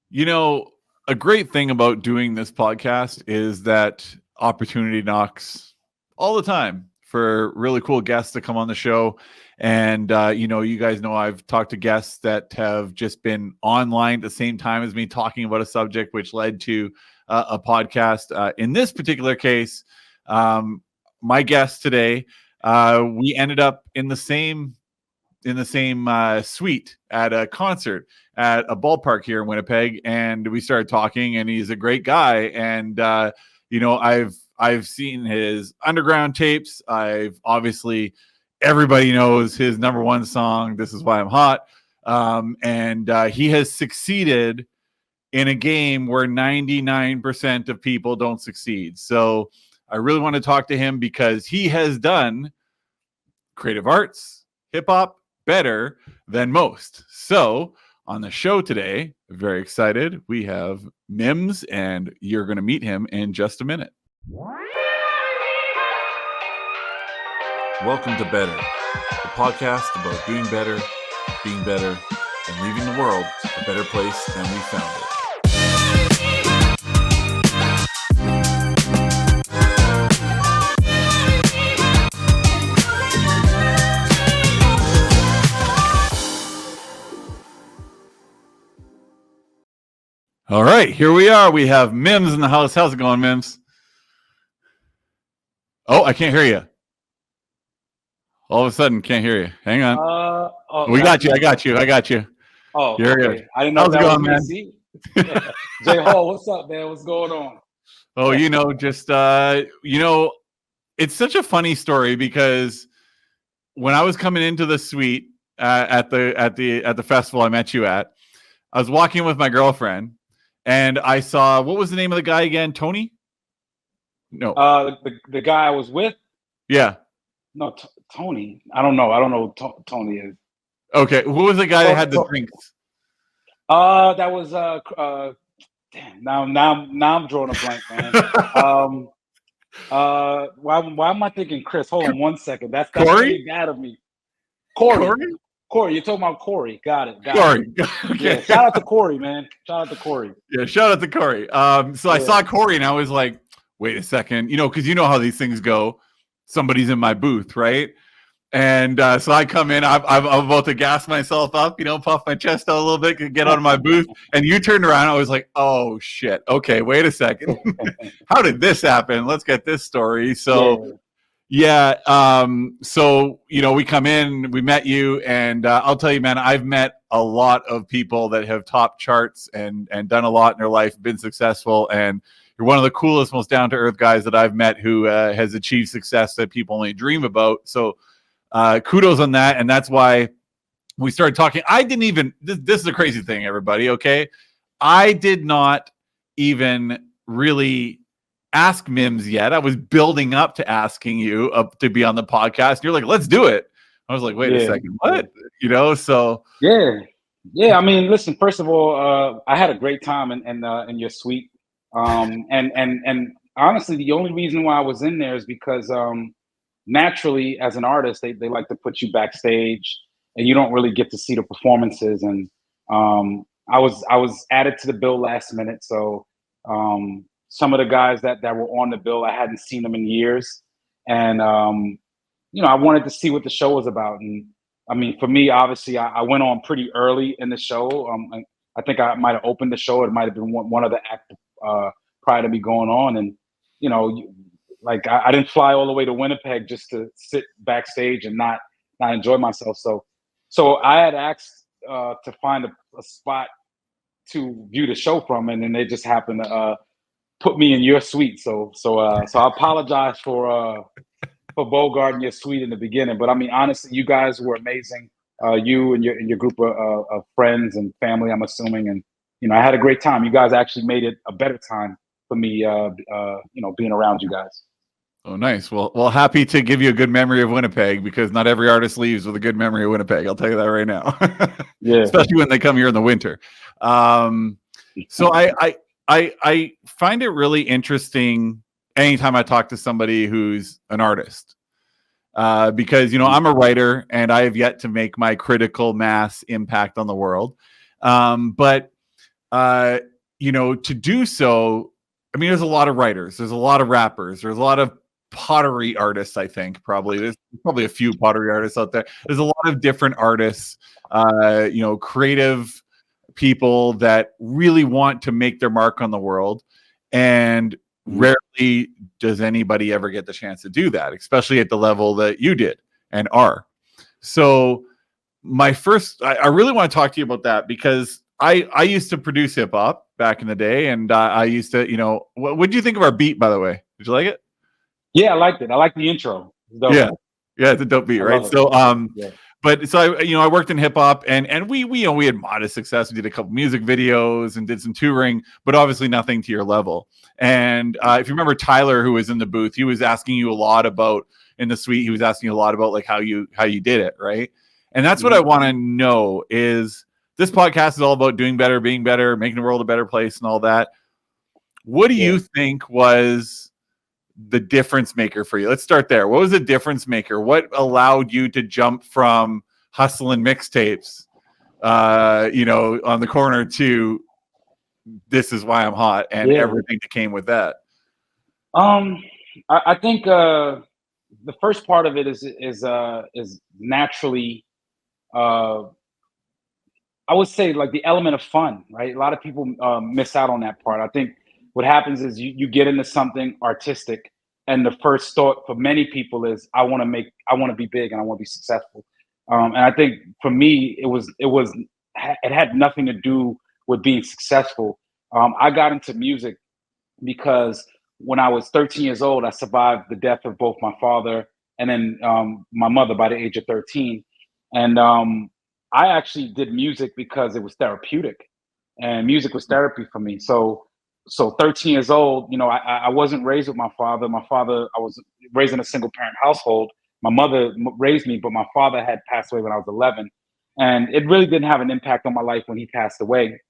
You know, a great thing about doing this podcast is that opportunity knocks all the time for really cool guests to come on the show. And, you guys know I've talked to guests that have just been online at the same time as me talking about a subject, which led to a podcast. In this particular case, um, my guest today, we ended up in the same suite at a concert at a ballpark here in Winnipeg, and we started talking. And he's a great guy, and I've seen his underground tapes. I've obviously everybody knows his number one song, "This Is Why I'm Hot," and he has succeeded in a game where 99% of people don't succeed. So I really want to talk to him because he has done creative arts, hip hop better than most. So on the show today, very excited, we have Mims, and you're going to meet him in just a minute. Welcome to Better, the podcast about doing better, being better, and leaving the world a better place than we found it. All right, here we are. We have Mims in the house. How's it going, Mims? Oh, I can't hear you. All of a sudden, can't hear you. Hang on. We got you. I got you. Oh, You're okay. good. I didn't know How's it that going, was man? me. Jay Hall, what's up, man? What's going on? Oh, it's such a funny story because when I was coming into the suite at the festival I met you at, I was walking with my girlfriend, and I saw, what was the name of the guy again? Tony? No. The guy I was with? Yeah. No, Tony. I don't know who Tony is. Okay. Who was the guy that had the drinks? That was damn. Now I'm drawing a blank, man. Why am I thinking Chris? Hold on one second. That's Corey? really bad of me. Corey, you're talking about Corey. Got it. Corey. Okay. Yeah, shout out to Corey, man. Shout out to Corey. Yeah, shout out to Corey. So I saw Corey and I was like, wait a second, because you know how these things go. Somebody's in my booth, right? And so I come in, I'm about to gas myself up, puff my chest out a little bit, get out of my booth. And you turned around, I was like, oh shit. Okay, wait a second. How did this happen? Let's get this story. So we come in, we met you, and I'll tell you, man, I've met a lot of people that have topped charts and done a lot in their life, been successful, and you're one of the coolest, most down-to-earth guys that I've met who has achieved success that people only dream about. So kudos on that, and that's why we started talking. I didn't even, this is a crazy thing, everybody, okay? I did not even really ask Mims yet. I was building up to asking you to be on the podcast. You're like, let's do it. I was like, wait a second, what? So yeah. I mean, listen. First of all, I had a great time in your suite, and honestly, the only reason why I was in there is because naturally, as an artist, they like to put you backstage, and you don't really get to see the performances. And I was added to the bill last minute, so. Some of the guys that were on the bill, I hadn't seen them in years. And, I wanted to see what the show was about. And I mean, for me, obviously, I went on pretty early in the show. I think I might have opened the show. It might have been one of the acts prior to me going on. And, I didn't fly all the way to Winnipeg just to sit backstage and not enjoy myself. So I had asked to find a spot to view the show from, and then they just happened to put me in your suite. So I apologize for Bogart and your suite in the beginning. But I mean, honestly, you guys were amazing. You and your group of friends and family, I'm assuming, and I had a great time. You guys actually made it a better time for me, being around you guys. Oh, nice. Well, happy to give you a good memory of Winnipeg, because not every artist leaves with a good memory of Winnipeg. I'll tell you that right now. Yeah. Especially when they come here in the winter. So I find it really interesting anytime I talk to somebody who's an artist, because, I'm a writer and I have yet to make my critical mass impact on the world. But uh, to do so, I mean, there's a lot of writers, there's a lot of rappers, there's a lot of pottery artists. I think there's probably a few pottery artists out there. There's a lot of different artists, creative people that really want to make their mark on the world, and rarely does anybody ever get the chance to do that, especially at the level that you did and are. So I really want to talk to you about that, because I used to produce hip hop back in the day, and I used to, what did you think of our beat, by the way? Did you like it? Yeah, I liked it. I liked the intro. Yeah, it's a dope beat, right? So, yeah. But so I worked in hip hop, and we had modest success. We did a couple music videos and did some touring, but obviously nothing to your level. And if you remember Tyler, who was in the booth, he was asking you a lot about in the suite. He was asking you a lot about like how you did it, right? And that's what I want to know is this podcast is all about doing better, being better, making the world a better place, and all that. What do you think was the difference maker for you? Let's start there. What was the difference maker? What allowed you to jump from hustling mixtapes, on the corner to This Is Why I'm Hot and everything that came with that? I think the first part of it is naturally, I would say, like the element of fun, right? A lot of people miss out on that part. I think what happens is you get into something artistic, and the first thought for many people is, I want to be big and I want to be successful. And I think for me, it had nothing to do with being successful. I got into music because when I was 13 years old, I survived the death of both my father and then my mother by the age of 13. And I actually did music because it was therapeutic, and music was therapy for me. So 13 years old, I wasn't raised with my father. I was raised in a single parent household. My mother raised me, but my father had passed away when I was 11. And it really didn't have an impact on my life when he passed away.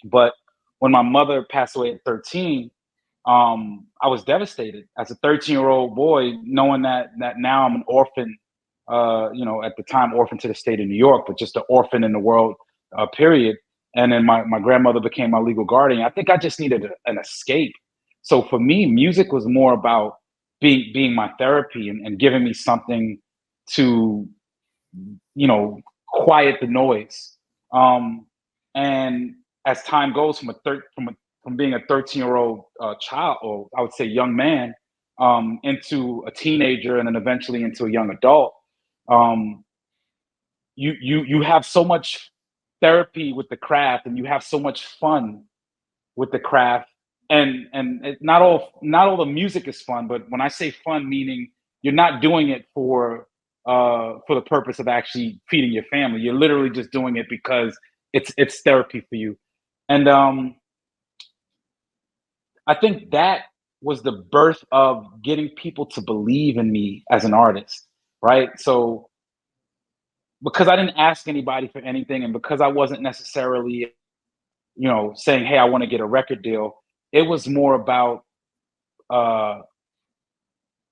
But when my mother passed away at 13, I was devastated as a 13-year-old boy, knowing that now I'm an orphan. At the time, orphan to the state of New York, but just an orphan in the world, period. And then my grandmother became my legal guardian. I think I just needed an escape. So for me, music was more about being my therapy and giving me something to, quiet the noise. And as time goes, from being a 13-year-old child, or I would say young man, into a teenager, and then eventually into a young adult, you have so much therapy with the craft, and you have so much fun with the craft, and not all the music is fun, but when I say fun, meaning you're not doing it for the purpose of actually feeding your family. You're literally just doing it because it's therapy for you. And I think that was the birth of getting people to believe in me as an artist, right? So because I didn't ask anybody for anything, and because I wasn't necessarily, saying, "Hey, I want to get a record deal," it was more about, uh,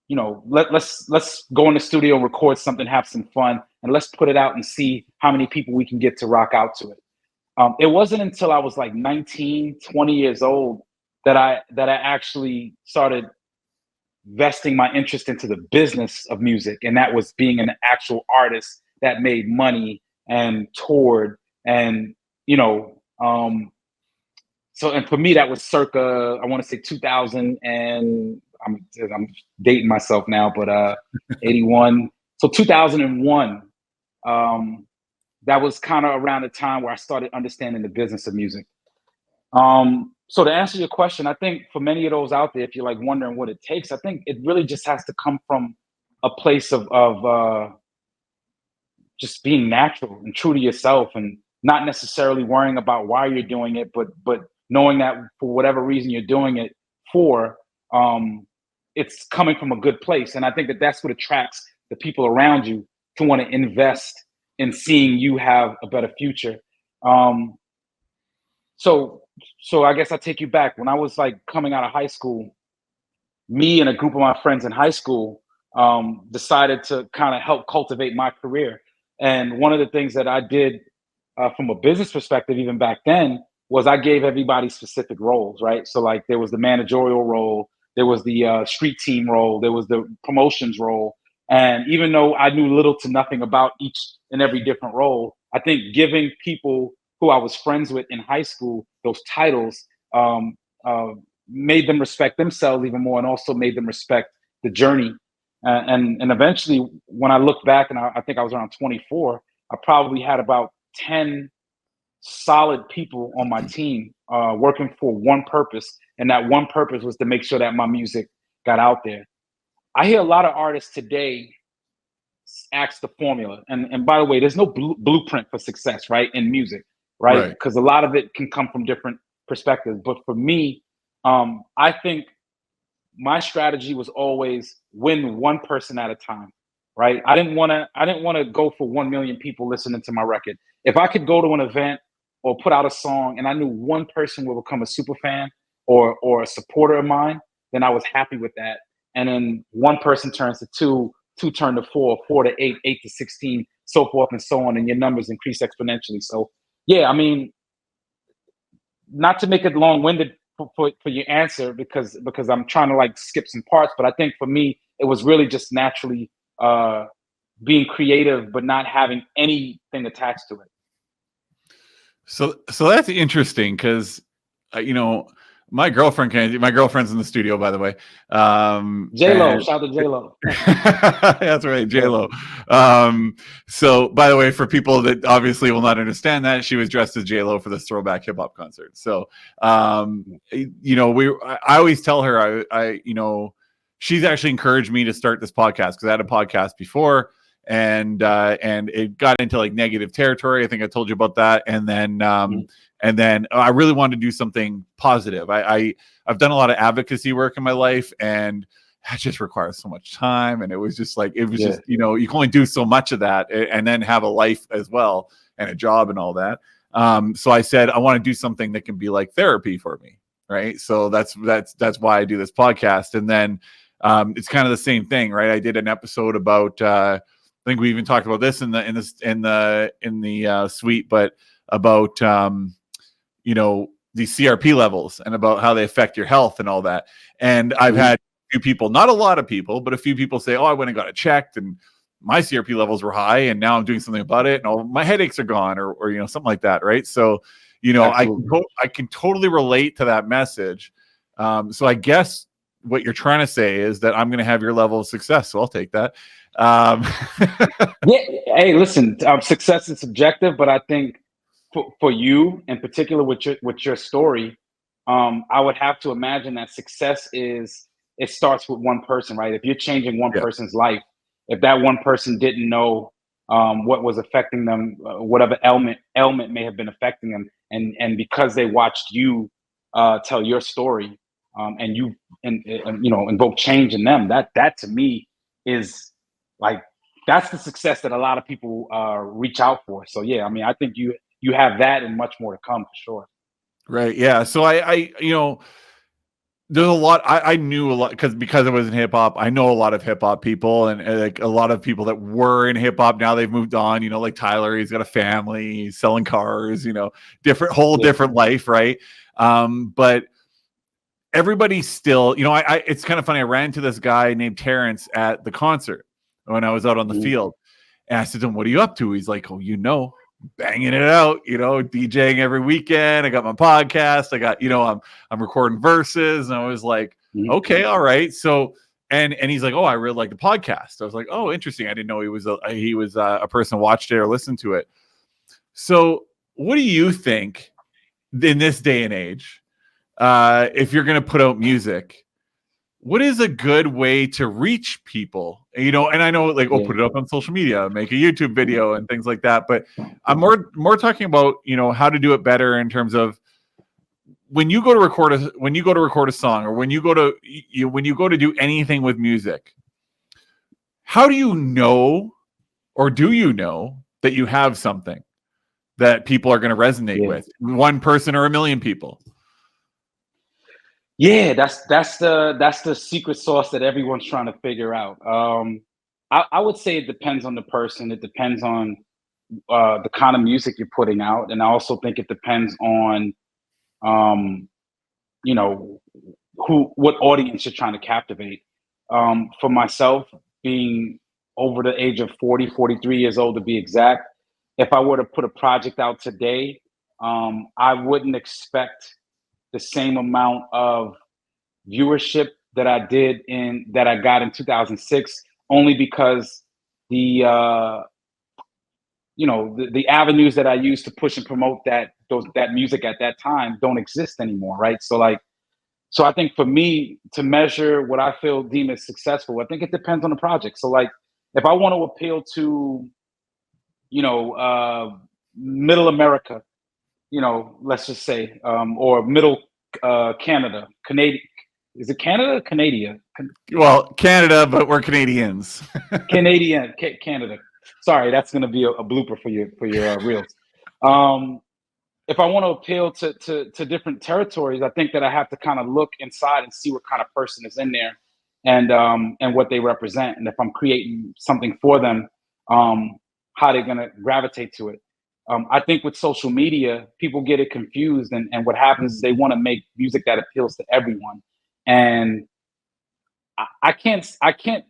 let's go in the studio, record something, have some fun, and let's put it out and see how many people we can get to rock out to it. It wasn't until I was like 19, 20 years old that I actually started vesting my interest into the business of music, and that was being an actual artist that made money and toured, and you know so, and for me that was circa, I want to say 2000, and I'm dating myself now, but 81, so 2001. That was kind of around the time where I started understanding the business of music. So to answer your question, I think for many of those out there, if you're like wondering what it takes, I think it really just has to come from a place of just being natural and true to yourself, and not necessarily worrying about why you're doing it, but knowing that for whatever reason you're doing it for, it's coming from a good place. And I think that that's what attracts the people around you to want to invest in seeing you have a better future. Um, so so I guess I'll take you back. When I was like coming out of high school, me and a group of my friends in high school decided to kind of help cultivate my career. And one of the things that I did, from a business perspective, even back then, was I gave everybody specific roles, right? So like there was the managerial role, there was the street team role, there was the promotions role. And even though I knew little to nothing about each and every different role, I think giving people who I was friends with in high school those titles um, uh, made them respect themselves even more, and also made them respect the journey. And eventually, when I look back, and I think I was around 24, I probably had about 10 solid people on my team working for one purpose, and that one purpose was to make sure that my music got out there. I hear a lot of artists today ask the formula, and by the way, there's no blueprint for success, right, in music, right? Right. Because a lot of it can come from different perspectives. But for me, I think my strategy was always win one person at a time, right? I didn't want to go for 1 million people listening to my record. If I could go to an event or put out a song and I knew one person would become a super fan or a supporter of mine, then I was happy with that. And then one person turns to two, two turn to four, four to eight, eight to 16, so forth and so on, and your numbers increase exponentially. So yeah, I mean, not to make it long-winded for your answer, because I'm trying to like skip some parts, but I think for me it was really just naturally being creative but not having anything attached to it. So that's interesting because you know, my girlfriend's in the studio, by the way. J-Lo, shout out to J-Lo. That's right, J-Lo. So by the way, for people that obviously will not understand that, she was dressed as J-Lo for this throwback hip hop concert. So you know, I always tell her I you know, she's actually encouraged me to start this podcast because I had a podcast before, and it got into like negative territory. I think I told you about that. And then I really wanted to do something positive. I've done a lot of advocacy work in my life, and that just requires so much time. And it was just, just, you know, you can only do so much of that and then have a life as well and a job and all that. So I said, I want to do something that can be like therapy for me. Right. So that's why I do this podcast. And then it's kind of the same thing, right? I did an episode about, I think we even talked about this in the suite, but about, you know, these CRP levels and about how they affect your health and all that. And I've had a few people, not a lot of people, but a few people say, oh, I went and got it checked and my CRP levels were high and now I'm doing something about it and all my headaches are gone or you know, something like that. Right. So, you know, I can totally relate to that message. So I guess what you're trying to say is that I'm going to have your level of success. So I'll take that. Yeah. Hey, listen, success is subjective, but I think for you in particular with your story, I would have to imagine that success it starts with one person, right? If you're changing one person's life, if that one person didn't know what was affecting them, whatever ailment may have been affecting them, and because they watched you tell your story, and you and you know, invoke change in them, that to me is like that's the success that a lot of people reach out for. So yeah, I mean, I think you have that and much more to come for sure. Right. Yeah. So I you know, there's a lot. I knew a lot because I was in hip hop. I know a lot of hip hop people and like a lot of people that were in hip hop. Now they've moved on. You know, like Tyler, he's got a family, he's selling cars. You know, different life, right? But everybody's still. You know, it's kind of funny. I ran into this guy named Terrence at the concert when I was out on the field, and I said to him, "What are you up to?" He's like, "Oh, you know, banging it out, you know, DJing every weekend. I got my podcast. I got, you know, I'm recording verses." And I was like, okay, all right. So, and he's like, "Oh, I really like the podcast." I was like, "Oh, interesting. I didn't know he was a person who watched it or listened to it." So what do you think in this day and age, if you're going to put out music, what is a good way to reach people? You know, and I know like, put it up on social media, make a YouTube video and things like that. But I'm more talking about, you know, how to do it better in terms of when you go to record a song, or when you go to do anything with music, how do you know, or do you know that you have something that people are going to resonate with, one person or a million people? Yeah, that's the secret sauce that everyone's trying to figure out. I would say it depends on the person. It depends on the kind of music you're putting out, and I also think it depends on you know, what audience you're trying to captivate. For myself, being over the age of 40, 43 years old to be exact, if I were to put a project out today, I wouldn't expect the same amount of viewership that I got in 2006, only because the the avenues that I used to push and promote that music at that time don't exist anymore, right? So I think for me to measure what I feel deem as successful, I think it depends on the project. So like if I want to appeal to, middle America, let's just say, or middle Canada, Canadian, is it Canada, Canada, Well, Canada, but we're Canadians. Canada. Sorry, that's going to be a blooper for your reels. If I want to appeal to different territories, I think that I have to kind of look inside and see what kind of person is in there, and what they represent, and if I'm creating something for them, how they're going to gravitate to it. I think with social media, people get it confused, and what happens is they want to make music that appeals to everyone, and I can't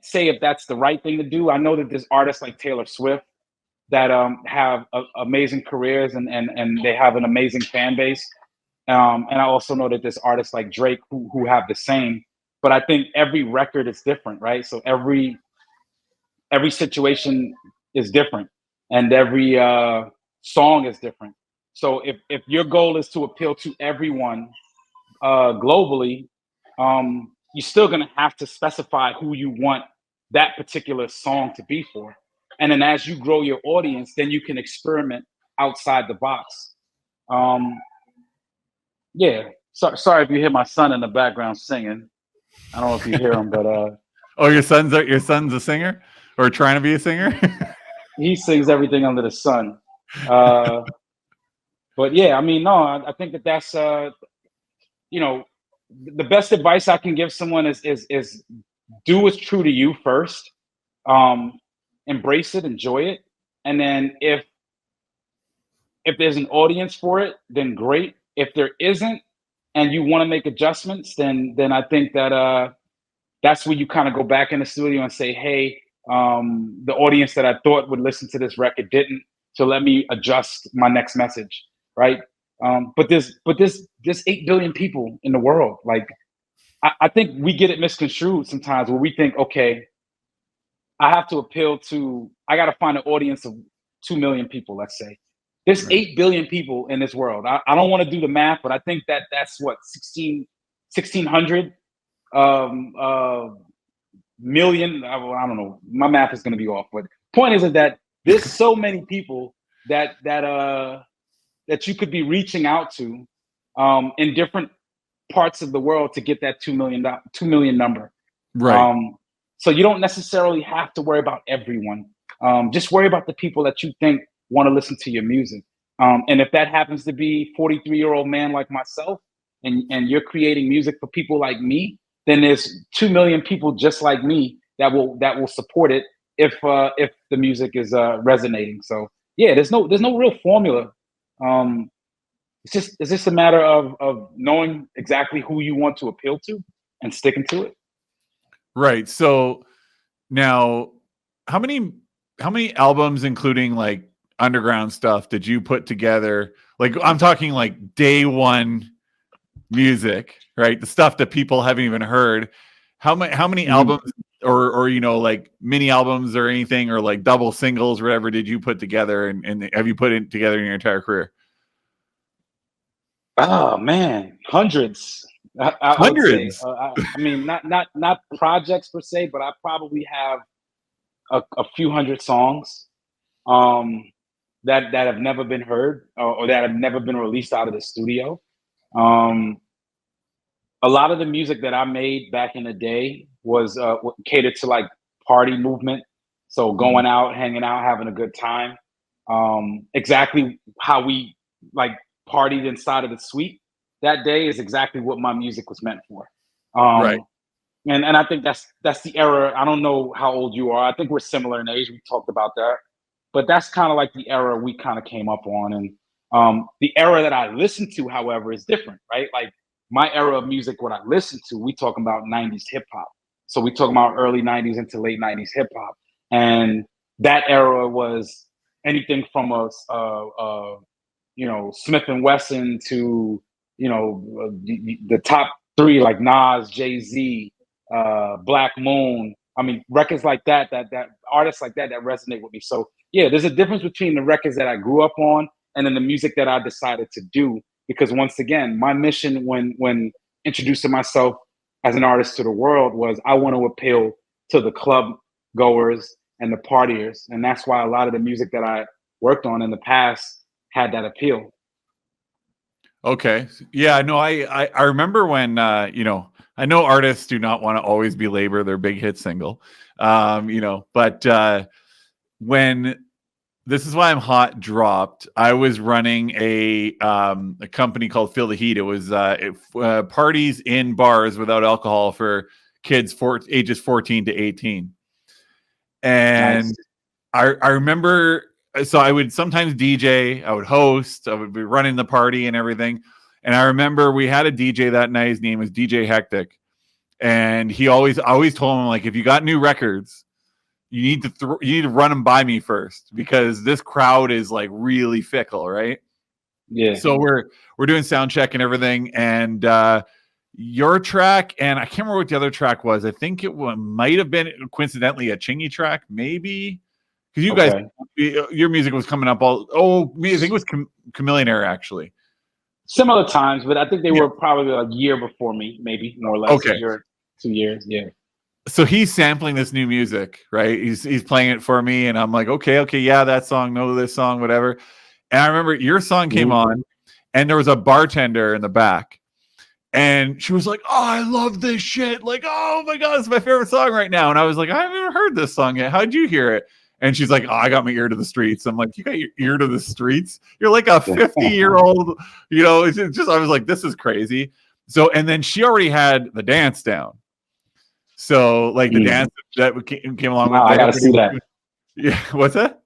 say if that's the right thing to do. I know that there's artists like Taylor Swift that have amazing careers, and they have an amazing fan base. And I also know that there's artists like Drake who have the same. But I think every record is different, right? So every situation is different, and every song is different. So if your goal is to appeal to everyone globally, you're still going to have to specify who you want that particular song to be for. And then as you grow your audience, then you can experiment outside the box. Yeah. Sorry if you hear my son in the background singing. I don't know if you hear him, but Oh, your son's a singer, or trying to be a singer? he sings everything under the sun. But yeah, I mean, no, I think that's the best advice I can give someone is do what's true to you first. Embrace it, enjoy it, and then if there's an audience for it, then great. If there isn't, and you want to make adjustments, then I think that that's where you kind of go back in the studio and say, hey, the audience that I thought would listen to this record didn't, so let me adjust my next message, right? But there's 8 billion people in the world. Like I think we get it misconstrued sometimes, where we think, okay, I have to appeal to, I got to find an audience of 2 million people, let's say. There's Right. 8 billion people in this world. I don't want to do the math, but I think that's what, 1,600 million. I don't know. My math is going to be off. But point is that there's so many people that you could be reaching out to in different parts of the world to get that 2 million number. Right. So you don't necessarily have to worry about everyone. Just worry about the people that you think want to listen to your music. And if that happens to be 43-year-old man like myself, and you're creating music for people like me, then there's 2 million people just like me that will support it if the music is resonating. So yeah, there's no real formula. It's just a matter of knowing exactly who you want to appeal to and sticking to it. Right. So now, how many albums, including like underground stuff, did you put together? Like, I'm talking like day one music, right? The stuff that people haven't even heard. How many albums, or like mini albums or anything, or like double singles or whatever, did you put together, and have you put it together in your entire career? Oh man, hundreds. I would say. Hundreds. I mean, not projects per se, but I probably have a few hundred songs um, that have never been heard, or that have never been released out of the studio. Um, a lot of the music that I made back in the day was catered to like party movement, so Mhm. going out, hanging out, having a good time. Exactly how we like partied inside of the suite that day is exactly what my music was meant for. Right. Um, and I think that's the era. I don't know how old you are. I think we're similar in age. We talked about that, but that's kind of like the era we kind of came up on, The era that I listen to, however, is different, right? Like my era of music, what I listen to, we talking about 90s hip hop. So we talking about early 90s into late 90s hip hop. And that era was anything from Smith and Wesson to, the top three like Nas, Jay-Z, Black Moon. I mean, records like that artists like that resonate with me. So yeah, there's a difference between the records that I grew up on and then the music that I decided to do. Because once again, my mission when introducing myself as an artist to the world was I want to appeal to the club goers and the partiers, and that's why a lot of the music that I worked on in the past had that appeal. Okay. Yeah, no, I remember when I know artists do not want to always belabor their big hit single. But when This Is Why I'm Hot dropped, I was running a company called Feel the Heat. It was parties in bars without alcohol for kids ages 14 to 18. And Nice. I remember, so I would sometimes DJ, I would host, I would be running the party and everything. And I remember we had a DJ that night. His name was DJ Hectic. And I always told him, like, if you got new records, you need to run them by me first, because this crowd is like really fickle, right? Yeah. So we're doing sound check and everything, and your track, and I can't remember what the other track was. I think it might have been coincidentally a Chingy track, maybe, because you guys, your music was coming up I think it was Chameleon Air, actually. Similar times, but I think they were probably a year before me, maybe more or less. Okay. A year, 2 years. Yeah. So he's sampling this new music, right? He's playing it for me, and I'm like, okay, yeah, that song, no, this song, whatever. And I remember your song came on, and there was a bartender in the back, and she was like, "Oh, I love this shit! Like, oh my god, it's my favorite song right now." And I was like, "I haven't even heard this song yet. How'd you hear it?" And she's like, "Oh, I got my ear to the streets." I'm like, "You got your ear to the streets? You're like a 50-year-old, It's just, I was like, this is crazy. So, and then she already had the dance down. So, like the dance that came along with. I gotta see that. Yeah, what's that?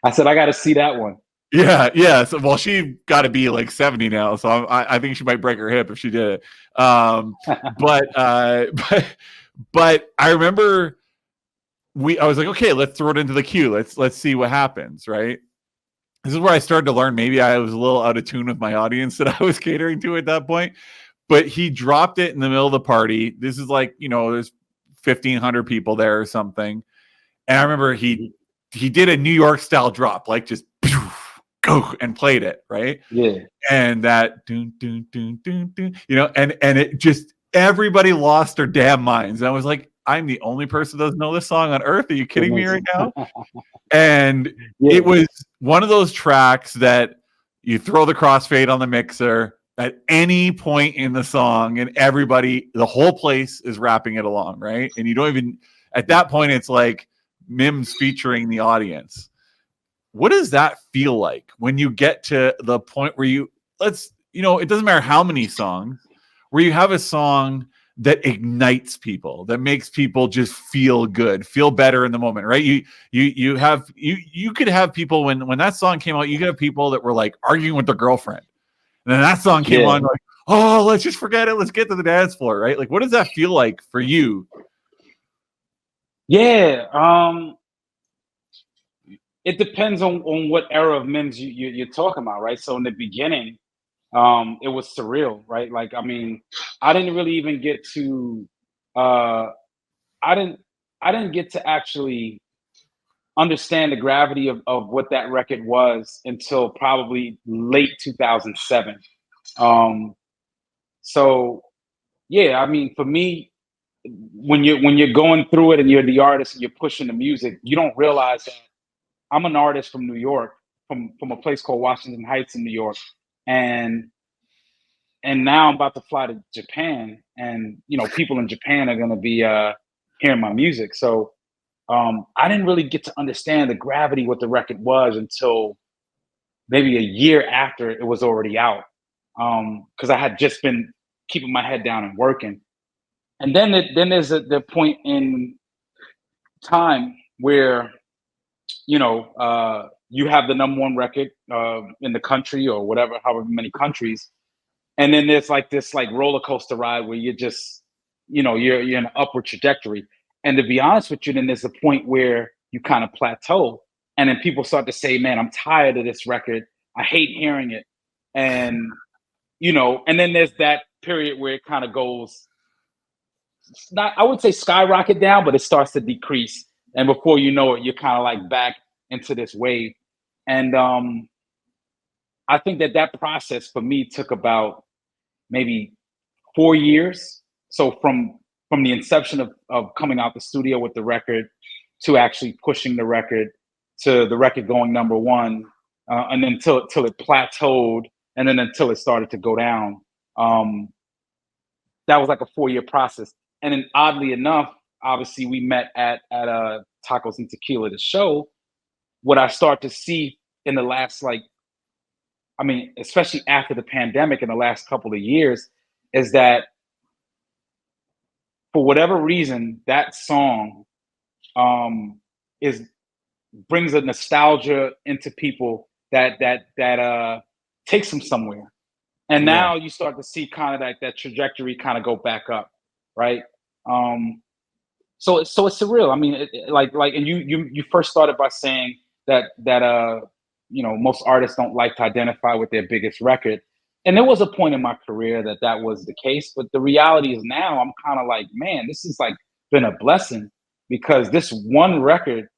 I said I gotta see that one. Yeah. So, well, she got to be like 70 now, so I think she might break her hip if she did it. But I remember I was like, okay, let's throw it into the queue. Let's see what happens, right? This is where I started to learn maybe I was a little out of tune with my audience that I was catering to at that point. But he dropped it in the middle of the party. This is like, there's 1,500 people there or something. And I remember he did a New York style drop, like just go, and played it, right? Yeah. And that doon, doon, doon, doon, doon, and it just, everybody lost their damn minds. And I was like, I'm the only person that doesn't know this song on earth. Are you kidding me right now? And it was one of those tracks that you throw the crossfade on the mixer at any point in the song, and the whole place is rapping it along, right? And you don't even, at that point, it's like Mims featuring the audience. What does that feel like when you get to the point where it doesn't matter how many songs, where you have a song that ignites people, that makes people just feel good, feel better in the moment, right? You could have people when that song came out, you could have people that were like arguing with their girlfriend. And then that song came on, like, oh, let's just forget it. Let's get to the dance floor, right? Like, what does that feel like for you? Yeah. It depends on what era of Mims you're talking about, right? So in the beginning, it was surreal, right? Like, I mean, I didn't really even get to, I didn't get to actually understand the gravity of what that record was until probably late 2007. So yeah, I mean, for me, when you're going through it and you're the artist and you're pushing the music, you don't realize that I'm an artist from New York, from a place called Washington Heights in New York, and now I'm about to fly to Japan, and people in Japan are gonna be hearing my music. So I didn't really get to understand the gravity what the record was until maybe a year after it was already out, because I had just been keeping my head down and working. And then there's the point in time where you you have the #1 record in the country or whatever, however many countries, and then there's like this like roller coaster ride where you're just, you're in an upward trajectory. And to be honest with you, then there's a point where you kind of plateau, and then people start to say, "Man, I'm tired of this record. I hate hearing it," and and then there's that period where it kind of goes, not, I would say skyrocket down, but it starts to decrease, and before you know it, you're kind of like back into this wave. And I think that process for me took about maybe 4 years. So from the inception of coming out the studio with the record to actually pushing the record to the record going #1, and then till it plateaued, and then until it started to go down. Um, that was like a 4-year process. And then oddly enough, obviously we met at Tacos and Tequila, the show. What I start to see in the last, like, I mean, especially after the pandemic in the last couple of years, is that for whatever reason, that song is brings a nostalgia into people that takes them somewhere. And Yeah. now you start to see kind of like that trajectory kind of go back up, right? So it's surreal. I mean, and you first started by saying that most artists don't like to identify with their biggest record, and there was a point in my career that was the case. But the reality is now I'm kind of like, man, this has like been a blessing, because this one record,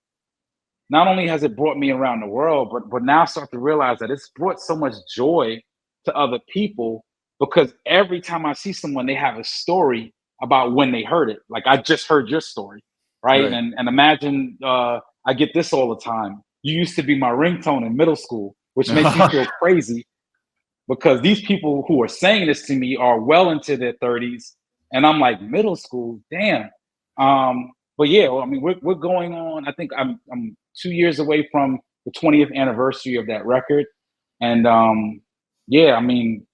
not only has it brought me around the world, but now I start to realize that it's brought so much joy to other people, because every time I see someone, they have a story about when they heard it. Like, I just heard your story, right? Right. And imagine, I get this all the time. You used to be my ringtone in middle school, which makes me feel crazy, because these people who are saying this to me are well into their 30s, and I'm like, middle school, damn. But yeah, well, I mean, we're going on. I think I'm 2 years away from the 20th anniversary of that record, and yeah, I mean,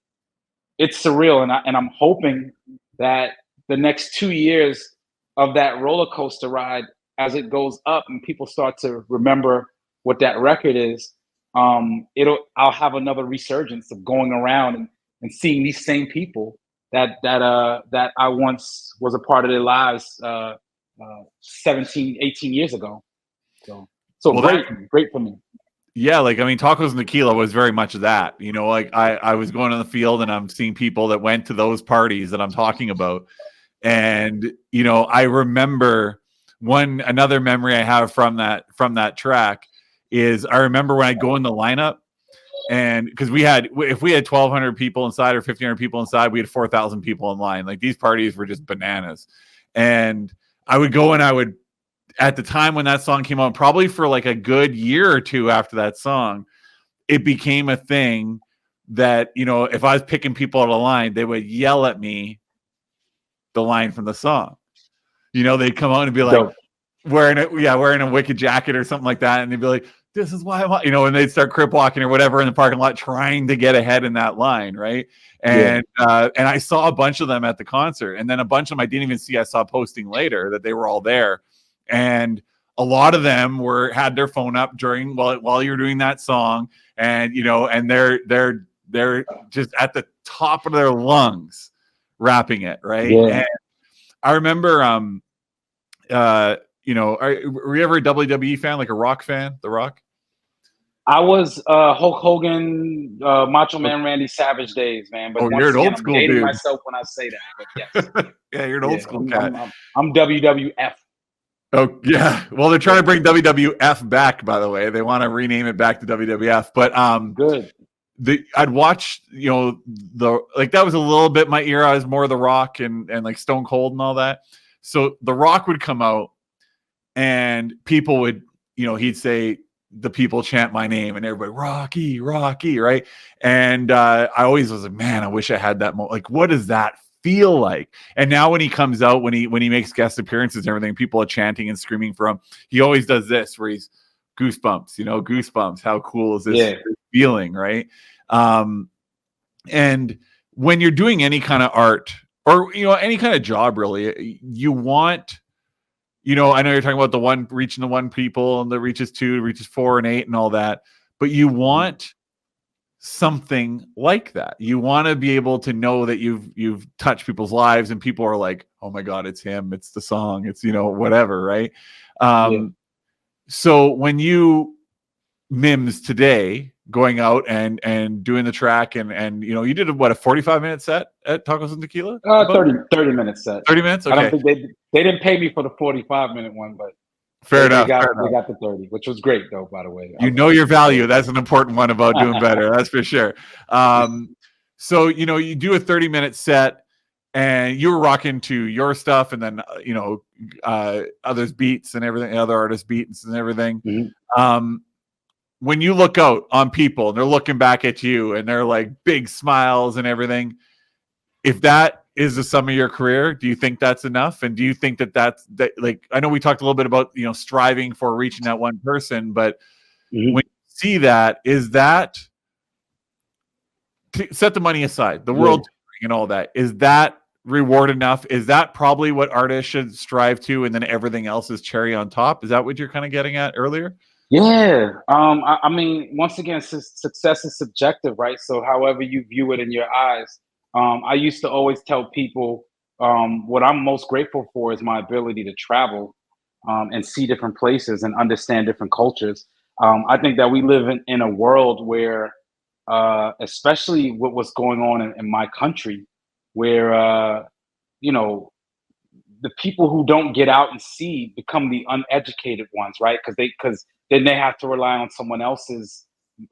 it's surreal, and I'm hoping that the next 2 years of that roller coaster ride, as it goes up and people start to remember what that record is, I'll have another resurgence of going around and seeing these same people that I once was a part of their lives 17, 18 years ago. So Well, great for me. yeah, like, I mean, Tacos and Tequila was very much that. Like, I was going on the field and I'm seeing people that went to those parties that I'm talking about. And, I remember another memory I have from that track is, I remember when I go in the lineup, and because if we had 1,200 people inside or 1,500 people inside, we had 4,000 people in line. Like, these parties were just bananas. And I would go and I would, at the time when that song came out, probably for like a good year or two after that song, it became a thing that, if I was picking people out of line, they would yell at me the line from the song. They'd come out and be like, Dope. wearing a Wicked jacket or something like that, and they'd be like, "This is why I'm," and they'd start crip walking or whatever in the parking lot, trying to get ahead in that line, right? And and I saw a bunch of them at the concert, and then a bunch of them I didn't even see. I saw posting later that they were all there, and a lot of them had their phone up while you're doing that song, and and they're just at the top of their lungs rapping it, right? Yeah. And I remember, were you ever a WWE fan, like a Rock fan, The Rock? I was Hulk Hogan, Macho Man Randy Savage days, man. But You're once an again, old I'm school dating dude. myself when I say that. But yes, Yeah, you're an old school cat. I'm WWF. Oh yeah, well, they're trying to bring WWF back. By the way, they want to rename it back to WWF. But Good. I'd watch, that was a little bit my era. I was more The Rock and like Stone Cold and all that. So The Rock would come out, and people would, he'd say, the people chant my name, and everybody, Rocky, Rocky, right? And I always was like, man, I wish I had that. Like, what does that feel like? And now when he comes out, when he makes guest appearances and everything, people are chanting and screaming for him. He always does this, where he's goosebumps, goosebumps. How cool is this feeling, right? And when you're doing any kind of art or any kind of job, really, you want you know, I know you're talking about the one reaching the one people and the reaches 2, reaches 4 and 8 and all that, but you want something like that. You want to be able to know that you've touched people's lives and people are like, oh my God, it's him, it's the song, it's, you know, whatever, right? Yeah. So when you Mims today going out and doing the track and you know, you did a 45-minute set at Tacos and Tequila? 30 minutes set. 30 minutes? I don't Okay. think they didn't pay me for the 45-minute one, but Fair enough. they got the 30, which was great though, by the way. You know your value. That's an important one about doing better. That's for sure. So, you know, you do a 30-minute set and you were rocking to your stuff and then, you know, others beats and everything, other artists beats and everything. Mm-hmm. When you look out on people and they're looking back at you and they're like big smiles and everything, if that is the sum of your career, do you think that's enough? And do you think that like, I know we talked a little bit about, you know, striving for reaching that one person, but when you see that, is that, set the money aside, the world and all that, is that reward enough? Is that probably what artists should strive to, and then everything else is cherry on top? Is that what you're kind of getting at earlier? Yeah. I mean, once again, success is subjective, right? So however you view it in your eyes. I used to always tell people what I'm most grateful for is my ability to travel and see different places and understand different cultures. I think that we live in a world where, especially with what's going on in my country, where, you know, the people who don't get out and see become the uneducated ones, right? Because then they have to rely on someone else's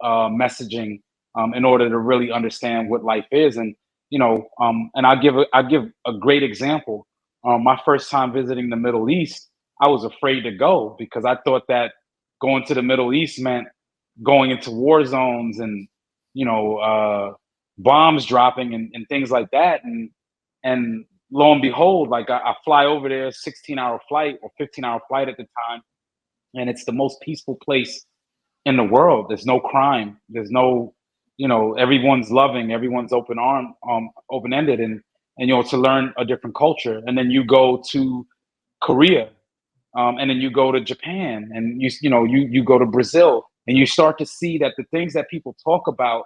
messaging in order to really understand what life is. And you know, and I give a great example. My first time visiting the Middle East, I was afraid to go because I thought that going to the Middle East meant going into war zones and you know bombs dropping and things like that. And lo and behold, like I fly over there, 16-hour flight or 15-hour flight at the time, and it's the most peaceful place in the world. There's no crime. There's no, you know, everyone's loving, everyone's open ended, and you know to learn a different culture. And then you go to Korea, and then you go to Japan, and you go to Brazil, and you start to see that the things that people talk about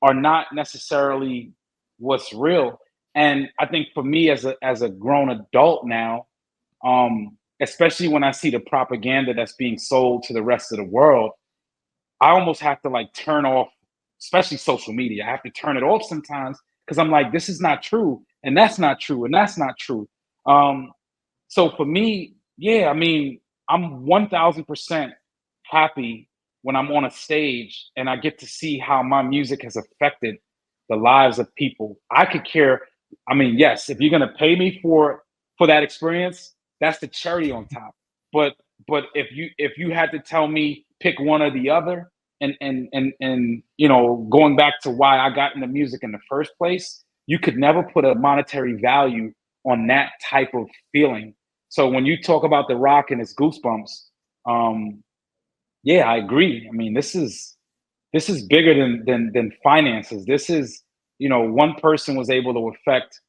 are not necessarily what's real. And I think for me as a grown adult now, especially when I see the propaganda that's being sold to the rest of the world, I almost have to like turn off, especially social media. I have to turn it off sometimes because I'm like, this is not true, and that's not true, and that's not true. Um, so for me, yeah, I mean, I'm 1000% happy when I'm on a stage and I get to see how my music has affected the lives of people. I could care. I mean, yes, if you're gonna pay me for that experience, that's the cherry on top. But if you had to tell me pick one or the other, and you know, going back to why I got into music in the first place, you could never put a monetary value on that type of feeling. So when you talk about The Rock and its goosebumps, um, yeah, I agree. I mean, this is bigger than finances. This is, you know, one person was able to affect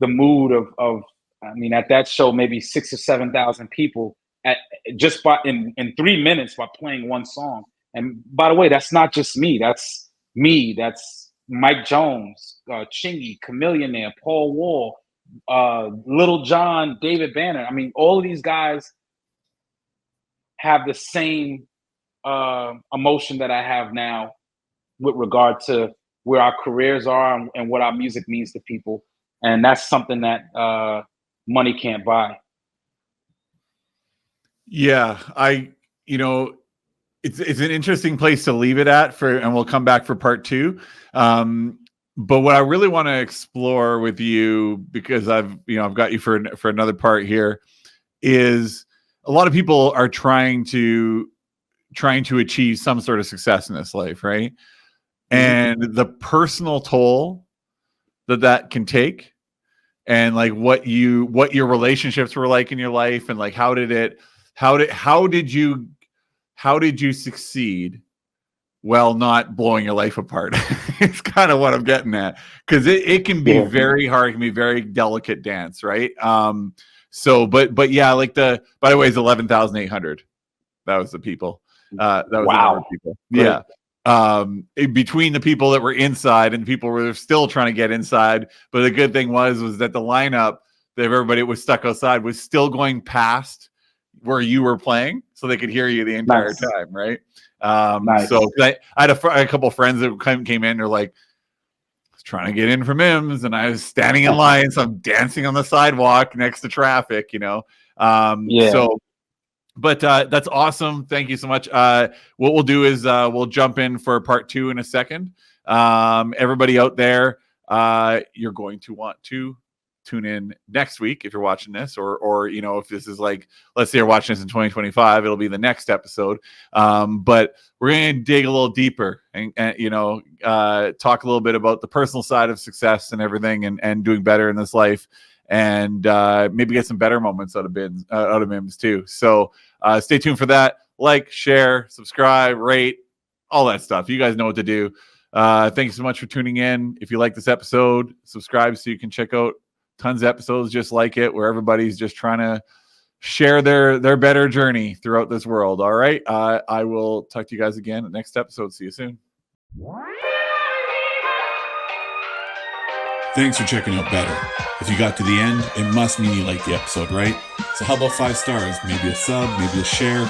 the mood of I mean, at that show, maybe 6 or 7 thousand people at just by in 3 minutes by playing one song. And by the way, that's not just me. That's me. That's Mike Jones, Chingy, Chameleonaire, Paul Wall, Little John, David Banner. I mean, all of these guys have the same emotion that I have now with regard to where our careers are and what our music means to people. And that's something that money can't buy. Yeah, you know, it's an interesting place to leave it at and we'll come back for part two. But what I really want to explore with you, because I've got you for another part here, is a lot of people are trying to achieve some sort of success in this life, right? And the personal toll that can take, and like what your relationships were like in your life, and like how did you succeed while not blowing your life apart? It's kind of what I'm getting at, because it can be very hard, it can be very delicate dance, right? So, but yeah, like by the way, it's 11,800. That was the people. That was the number of people. Great. Yeah. Between the people that were inside and people were still trying to get inside. But the good thing was that the lineup that everybody was stuck outside was still going past where you were playing, so they could hear you the entire time, right? So I had a couple of friends that came in. They're like, trying to get in from Mims, and I was standing in line, so I'm dancing on the sidewalk next to traffic, So, but that's awesome. Thank you so much. What we'll do is we'll jump in for part 2 in a second. Everybody out there, you're going to want to tune in next week if you're watching this, or if this is like, let's say you're watching this in 2025, it'll be the next episode. But we're going to dig a little deeper and talk a little bit about the personal side of success and everything, and doing better in this life, and maybe get some better moments out of Mims too. So stay tuned for that. Like, share, subscribe, rate, all that stuff. You guys know what to do. Thank you so much for tuning in. If you like this episode, subscribe so you can check out tons of episodes just like it, where everybody's just trying to share their better journey throughout this world. All right. I will talk to you guys again at next episode. See you soon. Thanks for checking out Better. If you got to the end, it must mean you liked the episode, right? So how about 5 stars, maybe a sub, maybe a share,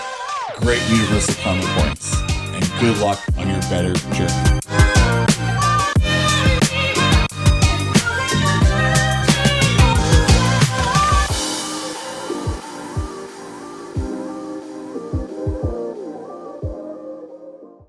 great universal comment points, and good luck on your better journey.